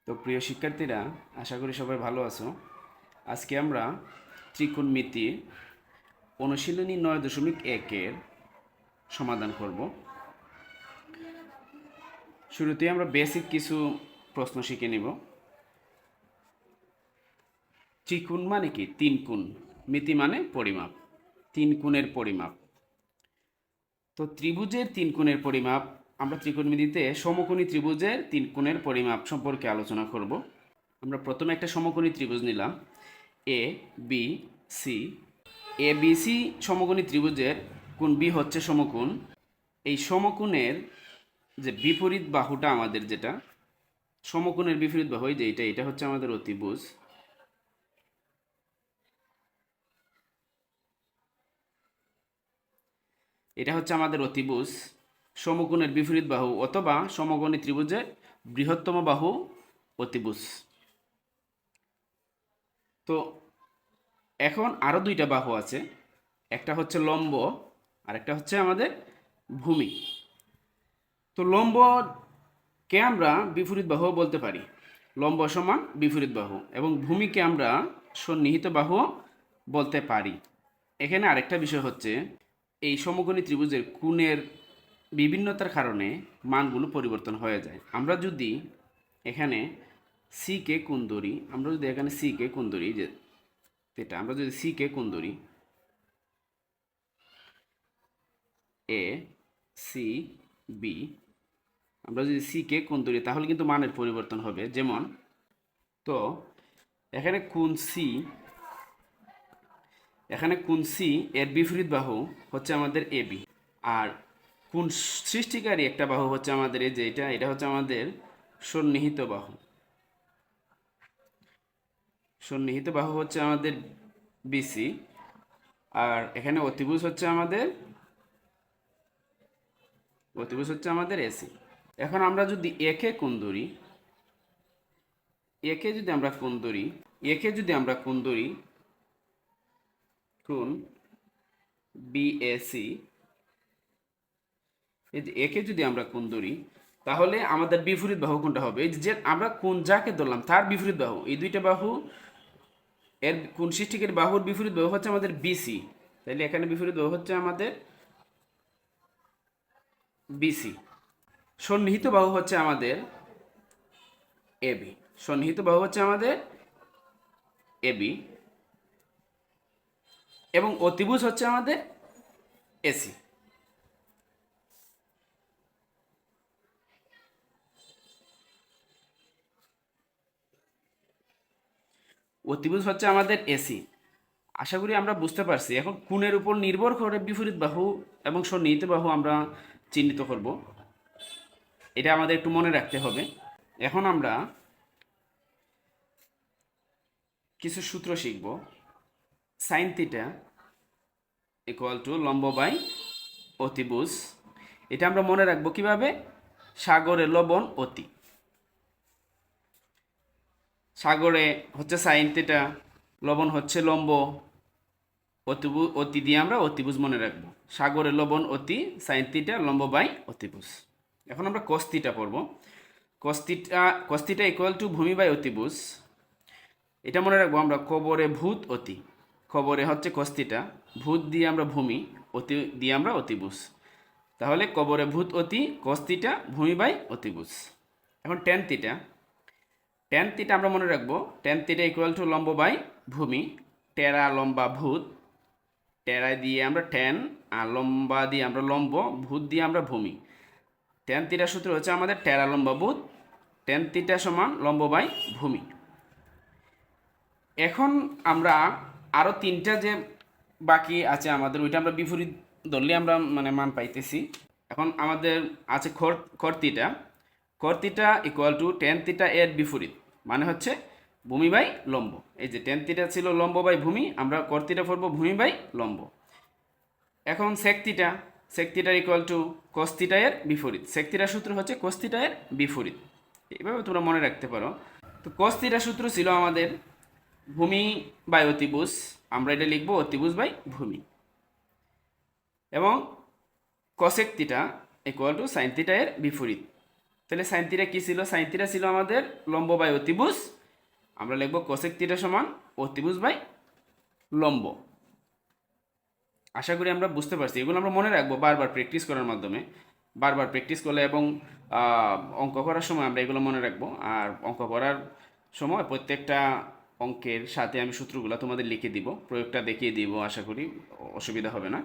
তো প্রিয় শিক্ষার্থীরা, আশা করি সবাই ভালো আছো। আজকে আমরা ত্রিকোণমিতি অনুশীলনী 9.1-এর সমাধান করব। শুরুতেই আমরা বেসিক কিছু প্রশ্ন শিখে নিব। ত্রিকোণ মানে কি? তিন কোণ। মিতি মানে পরিমাপ। তিন কোণের পরিমাপ। তো ত্রিভুজের তিন কোণের পরিমাপ, আমরা ত্রিকোণমিতিতে সমকোণী ত্রিভুজের তিন কোণের পরিমাপ সম্পর্কে আলোচনা করব। আমরা প্রথমে একটা সমকোণী ত্রিভুজ নিলাম, A B C. A B C সমকোণী ত্রিভুজের কোণ বি হচ্ছে সমকোণ। এই সমকোণের যে বিপরীত বাহুটা আমাদের, যেটা সমকোণের বিপরীত বাহু, এই যে এটা হচ্ছে আমাদের অতিভুজ। এটা হচ্ছে আমাদের অতিভুজ, সমকোণের বিপরীত বাহু অথবা সমকোণী ত্রিভুজের বৃহত্তম বাহু অতিভুজ। তো এখন আরও দুইটা বাহু আছে, একটা হচ্ছে লম্ব আর একটা হচ্ছে আমাদের ভূমি। তো লম্বকে আমরা বিপরীত বাহু বলতে পারি, লম্ব সমান বিপরীত বাহু, এবং ভূমিকে আমরা সন্নিহিত বাহু বলতে পারি। এখানে আরেকটা বিষয় হচ্ছে, এই সমকোণী ত্রিভুজের কোণের বিভিন্নতার কারণে মানগুলো পরিবর্তন হয়ে যায়। আমরা যদি এখানে সি কে কোণ ধরি, আমরা যদি এখানে সি কে কোণ ধরি, যে এটা আমরা যদি সি কে কোণ ধরি, এ সি বি, আমরা যদি সি কে কোণ ধরি তাহলে কিন্তু মানের পরিবর্তন হবে। যেমন, তো এখানে কোণ সি এর বিপরীত বাহু হচ্ছে আমাদের এ বি, আর কোণ সৃষ্টিকারী একটা বাহু হচ্ছে আমাদের এই যে এটা হচ্ছে আমাদের সন্নিহিত বাহু। সন্নিহিত বাহু হচ্ছে আমাদের বিসি, আর এখানে অতিভুজ হচ্ছে আমাদের এসি। এখন আমরা যদি একে কোণ ধরি, একে যদি আমরা কোণ ধরি, কোণ বিএসি, এই যে একে যদি আমরা কোণ ধরি তাহলে আমাদের বিপরীত বাহু কোনটা হবে? এই যে আমরা কোণ যাকে ধরলাম তার বিপরীত বাহু, এই দুইটা বাহু এর কোণ সৃষ্টিকারী বাহুর বিপরীত বাহু হচ্ছে আমাদের বিসি। তাহলে এখানে বিপরীত বাহু হচ্ছে আমাদের বিসি। সন্নিহিত বাহু হচ্ছে আমাদের এবি। এবং অতিভুজ হচ্ছে আমাদের এসি। অতিভুজ হচ্ছে আমাদের এসি। আশা করি আমরা বুঝতে পারছি। এখন কোণের উপর নির্ভর করে বিপরীত বাহু এবং সন্নিহিত বাহু আমরা চিহ্নিত করব, এটা আমাদের একটু মনে রাখতে হবে। এখন আমরা কিছু সূত্র শিখব। সাইন থিটা ইকুয়াল টু লম্ব বাই অতিভুজ। এটা আমরা মনে রাখবো কিভাবে? সাগরে লবণ অতি। সাগরে হচ্ছে সাইন থিটা, লবণ হচ্ছে লম্ব, অতি দিয়ে আমরা অতিভুজ মনে রাখবো। সাগরে লবণ অতি, সাইন থিটা লম্ব বাই অতিভুজ। এখন আমরা কস থিটা পড়ব। কস থিটা ইকুয়াল টু ভূমি বাই অতিভুজ। এটা মনে রাখবো আমরা, কবরে ভূত অতি। খবরে হচ্ছে কস থিটা, ভূত দিয়ে আমরা ভূমি, অতি দিয়ে আমরা অতিভুজ। তাহলে কবরে ভূত অতি, কস থিটা ভূমি বাই অতিভুজ। এখন ট্যান থিটা আমরা মনে রাখবো, ট্যান থিটা ইকুয়াল টু লম্ব বাই ভূমি। টেরা লম্বা ভূত, টেরা দিয়ে আমরা ট্যান, আর লম্বা দিয়ে আমরা লম্ব, ভূত দিয়ে আমরা ভূমি। ট্যান থিটার সূত্র হচ্ছে আমাদের টেরা লম্বা ভূত, ট্যান থিটা সমান লম্ব বাই ভূমি। এখন আমরা আরও তিনটা যে বাকি আছে আমাদের, ওইটা আমরা বিপরীত ধরলে আমরা মান পাইতেছি। এখন আমাদের আছে কর theta equal two tan theta এর বিপরীত, মানে হচ্ছে ভূমি বাই লম্ব। এই যে ট্যান থিটা ছিল লম্ব বাই ভূমি, আমরা কর থিটা পড়বো ভূমি বাই লম্ব। এখন sec theta equal to cos theta এর বিপরীত। সেক থিটার সূত্র হচ্ছে কস থিটা এর বিপরীত। এইভাবে তোমরা মনে রাখতে পারো। তো কস থিটার সূত্র ছিল আমাদের ভূমি বাই অতিভুজ, আমরা এটা লিখবো অতিভুজ বাই ভূমি। এবং cosec theta equal two sine theta এর বিপরীত। তাহলে সাইন থিটা কি ছিল? সাইন থিটা ছিল আমাদের লম্ব বাই অতিভুজ। আমরা লিখব কোসেক থিটা সমান অতিভুজ বাই লম্ব। আশা করি আমরা বুঝতে পারছি। এগুলো আমরা মনে রাখবো বারবার প্র্যাকটিস করার মাধ্যমে। বারবার প্র্যাকটিস করলে এবং অঙ্ক করার সময় আমরা এগুলো মনে রাখবো। আর অঙ্ক করার সময় প্রত্যেকটা অঙ্কের সাথে আমি সূত্রগুলো তোমাদের লিখে দিব, প্রয়োগটা দেখিয়ে দিব। আশা করি অসুবিধা হবে না।